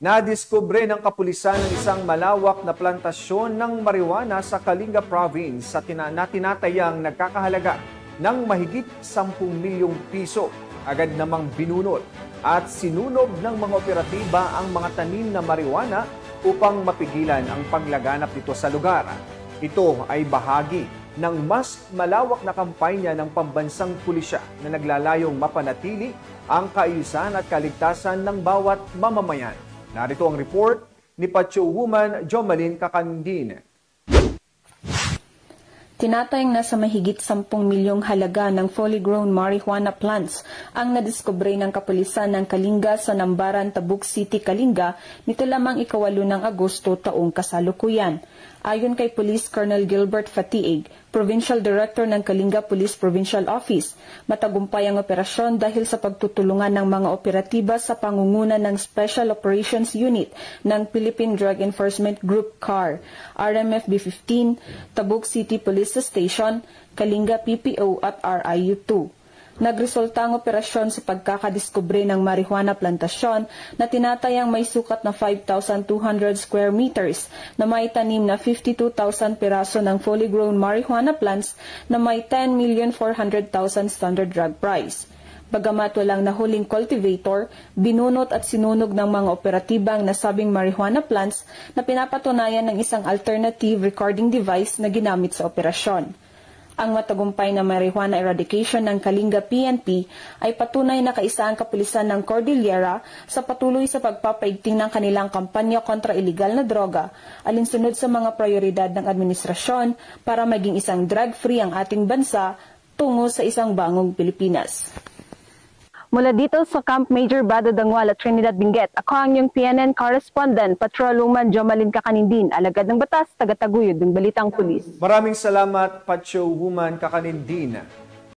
Nadiskubre ng kapulisan ng isang malawak na plantasyon ng marijuana sa Kalinga Province na tinatayang nagkakahalaga ng mahigit 10 milyong piso. Agad namang binunot at sinunog ng mga operatiba ang mga tanim na marijuana upang mapigilan ang paglaganap nito sa lugar. Ito ay bahagi ng mas malawak na kampanya ng pambansang pulisya na naglalayong mapanatili ang kaayusan at kaligtasan ng bawat mamamayan. Narito ang report ni Pacho Woman Jomalyn Kakandin. Tinatayang nasa mahigit 10 milyong halaga ng fully grown marijuana plants ang nadiskubre ng kapulisan ng Kalinga sa Nambaran, Tabuk City, Kalinga nito lamang 8 ng Agosto taong kasalukuyan. Ayon kay Police Colonel Gilbert Fatiig, Provincial Director ng Kalinga Police Provincial Office, matagumpay ang operasyon dahil sa pagtutulungan ng mga operatiba sa pangunguna ng Special Operations Unit ng Philippine Drug Enforcement Group CAR, RMFB 15, Tabuk City Police Station, Kalinga PPO at RIU-2. Nagresulta ang operasyon sa pagkakadiskubre ng marijuana plantasyon na tinatayang may sukat na 5,200 square meters na may tanim na 52,000 piraso ng fully grown marijuana plants na may 10,400,000 standard drug price. Bagamat walang nahuling cultivator, binunot at sinunog ng mga operatibang nasabing marijuana plants na pinapatunayan ng isang alternative recording device na ginamit sa operasyon. Ang matagumpay na marijuana eradication ng Kalinga PNP ay patunay na kaisa ang kapulisan ng Cordillera sa patuloy sa pagpapaigting ng kanilang kampanya kontra iligal na droga, alinsunod sa mga prioridad ng administrasyon para maging isang drug-free ang ating bansa tungo sa isang bangong Pilipinas. Mula dito sa Camp Major Bado Danguala, Trinidad, Benguet, ako ang iyong PNN correspondent, Patrolwoman Jomalyn Kakanindin, alagad ng batas, tagataguyod ng Balitang Pulis. Maraming salamat, Pacho Woman Kakanindin.